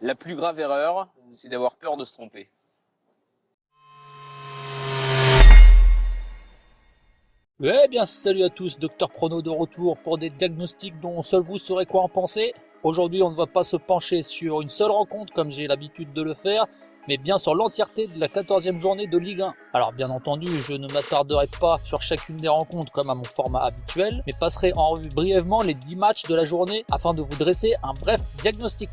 La plus grave erreur, c'est d'avoir peur de se tromper. Eh bien, salut à tous, Docteur Prono de retour pour des diagnostics dont seul vous saurez quoi en penser. Aujourd'hui, on ne va pas se pencher sur une seule rencontre comme j'ai l'habitude de le faire, mais bien sur l'entièreté de la 14e journée de Ligue 1. Alors bien entendu, je ne m'attarderai pas sur chacune des rencontres comme à mon format habituel, mais passerai en revue brièvement les 10 matchs de la journée afin de vous dresser un bref diagnostic.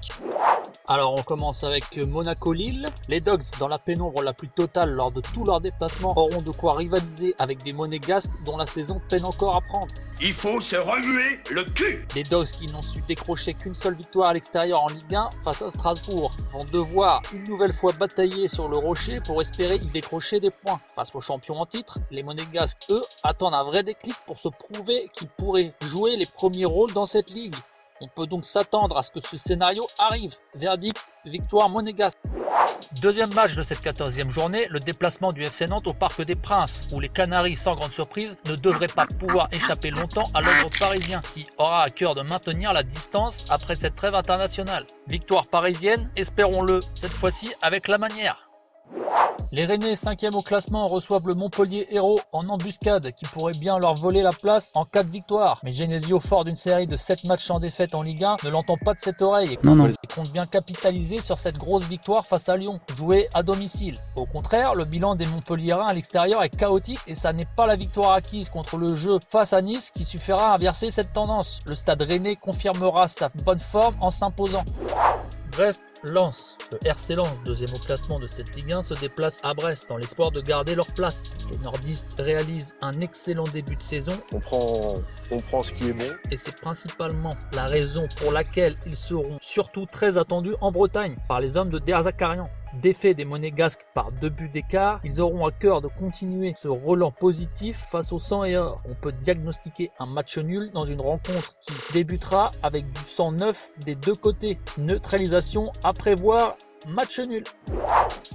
Alors on commence avec Monaco-Lille. Les Dogs, dans la pénombre la plus totale lors de tous leurs déplacements, auront de quoi rivaliser avec des Monégasques dont la saison peine encore à prendre. Il faut se remuer le cul. Les Dogs qui n'ont su décrocher qu'une seule victoire à l'extérieur en Ligue 1 face à Strasbourg vont devoir une nouvelle fois batailler sur le rocher pour espérer y décrocher des points. Face aux champions en titre, les Monégasques, eux, attendent un vrai déclic pour se prouver qu'ils pourraient jouer les premiers rôles dans cette ligue. On peut donc s'attendre à ce que ce scénario arrive. Verdict, victoire monégasque. Deuxième match de cette 14e journée, le déplacement du FC Nantes au Parc des Princes, où les Canaries, sans grande surprise, ne devraient pas pouvoir échapper longtemps à l'ordre parisien, qui aura à cœur de maintenir la distance après cette trêve internationale. Victoire parisienne, espérons-le, cette fois-ci avec la manière. Les Rennais, 5e au classement, reçoivent le Montpellier Hérault en embuscade qui pourrait bien leur voler la place en cas de victoire. Mais Genesio, fort d'une série de 7 matchs sans défaite en Ligue 1, ne l'entend pas de cette oreille et compte bien capitaliser sur cette grosse victoire face à Lyon, jouée à domicile. Au contraire, le bilan des Montpelliérains à l'extérieur est chaotique et ça n'est pas la victoire acquise contre le jeu face à Nice qui suffira à inverser cette tendance. Le Stade Rennais confirmera sa bonne forme en s'imposant. Brest-Lens. Le RC Lens, deuxième au classement de cette Ligue 1, se déplace à Brest dans l'espoir de garder leur place. Les nordistes réalisent un excellent début de saison. On prend ce qui est bon. Et c'est principalement la raison pour laquelle ils seront surtout très attendus en Bretagne par les hommes de Der Zakarian. Défait des Monégasques par 2 buts d'écart, ils auront à cœur de continuer ce relan positif face au sang et or. On peut diagnostiquer un match nul dans une rencontre qui débutera avec du sang neuf des deux côtés. Neutralisation à prévoir. Match nul.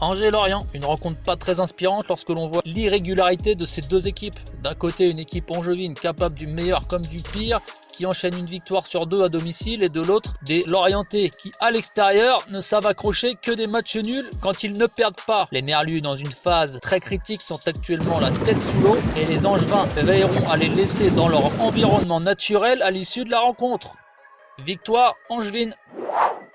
Angers-Lorient, une rencontre pas très inspirante lorsque l'on voit l'irrégularité de ces deux équipes. D'un côté, une équipe angevine capable du meilleur comme du pire, qui enchaîne une victoire sur 2 à domicile, et de l'autre, des Lorientais qui, à l'extérieur, ne savent accrocher que des matchs nuls quand ils ne perdent pas. Les Merlus, dans une phase très critique, sont actuellement la tête sous l'eau, et les Angevins veilleront à les laisser dans leur environnement naturel à l'issue de la rencontre. Victoire angevine.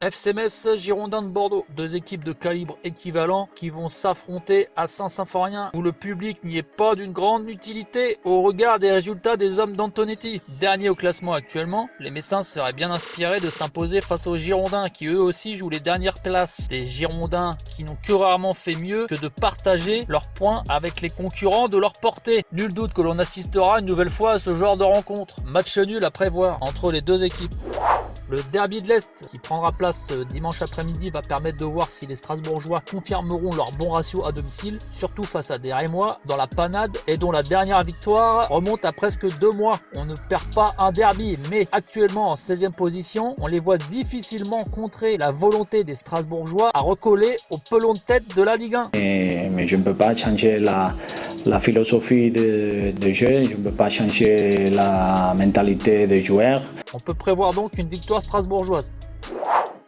FC Metz, Girondins de Bordeaux, 2 équipes de calibre équivalent qui vont s'affronter à Saint-Symphorien, où le public n'y est pas d'une grande utilité au regard des résultats des hommes d'Antonetti. Dernier au classement actuellement, les Messins seraient bien inspirés de s'imposer face aux Girondins qui eux aussi jouent les dernières places. Des Girondins qui n'ont que rarement fait mieux que de partager leurs points avec les concurrents de leur portée. Nul doute que l'on assistera une nouvelle fois à ce genre de rencontre. Match nul à prévoir entre les deux équipes. Le derby de l'Est, qui prendra place dimanche après-midi, va permettre de voir si les Strasbourgeois confirmeront leur bon ratio à domicile, surtout face à des Rémois dans la panade et dont la dernière victoire remonte à presque 2 mois. On ne perd pas un derby, mais actuellement en 16e position, on les voit difficilement contrer la volonté des Strasbourgeois à recoller au pelon de tête de la Ligue 1. Mais je ne peux pas changer la philosophie de jeu, je ne peux pas changer la mentalité des joueurs. On peut prévoir donc une victoire strasbourgeoise.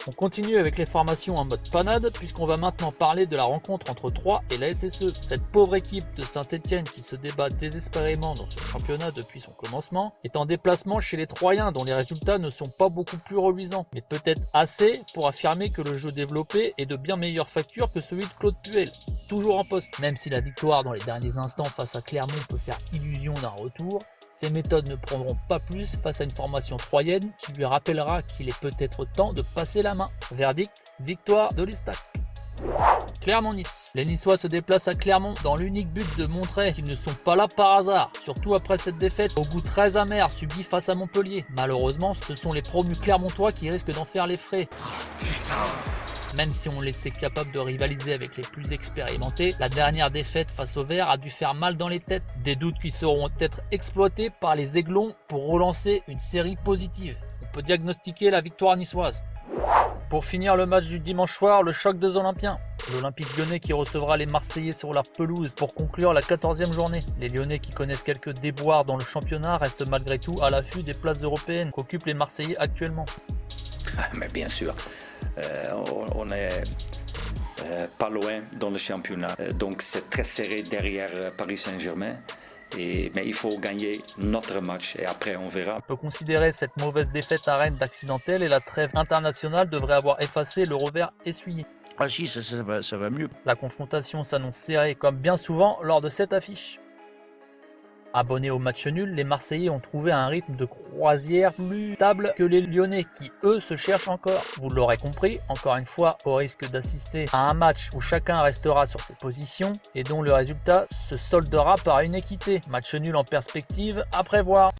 On continue avec les formations en mode panade puisqu'on va maintenant parler de la rencontre entre Troyes et la SSE. Cette pauvre équipe de Saint-Etienne qui se débat désespérément dans ce championnat depuis son commencement est en déplacement chez les Troyens dont les résultats ne sont pas beaucoup plus reluisants, mais peut-être assez pour affirmer que le jeu développé est de bien meilleure facture que celui de Claude Puel. Toujours en poste, même si la victoire dans les derniers instants face à Clermont peut faire illusion d'un retour, ces méthodes ne prendront pas plus face à une formation troyenne qui lui rappellera qu'il est peut-être temps de passer la main. Verdict, victoire de l'Estac. Clermont-Nice. Les Niçois se déplacent à Clermont dans l'unique but de montrer qu'ils ne sont pas là par hasard, surtout après cette défaite au goût très amer subie face à Montpellier. Malheureusement, ce sont les promus clermontois qui risquent d'en faire les frais. Même si on les sait capables de rivaliser avec les plus expérimentés, la dernière défaite face aux Verts a dû faire mal dans les têtes. Des doutes qui seront peut-être exploités par les Aiglons pour relancer une série positive. On peut diagnostiquer la victoire niçoise. Pour finir le match du dimanche soir, le choc des Olympiens. L'Olympique lyonnais qui recevra les Marseillais sur leur pelouse pour conclure la 14e journée. Les Lyonnais qui connaissent quelques déboires dans le championnat restent malgré tout à l'affût des places européennes qu'occupent les Marseillais actuellement. Mais bien sûr, On est pas loin dans le championnat. Donc c'est très serré derrière Paris Saint-Germain. Mais il faut gagner notre match et après on verra. On peut considérer cette mauvaise défaite à Rennes d'accidentelle et la trêve internationale devrait avoir effacé le revers essuyé. Ah si, ça va mieux. La confrontation s'annonce serrée comme bien souvent lors de cette affiche. Abonnés au match nul, les Marseillais ont trouvé un rythme de croisière plus stable que les Lyonnais qui, eux, se cherchent encore. Vous l'aurez compris, encore une fois, au risque d'assister à un match où chacun restera sur ses positions et dont le résultat se soldera par une équité. Match nul en perspective, à prévoir.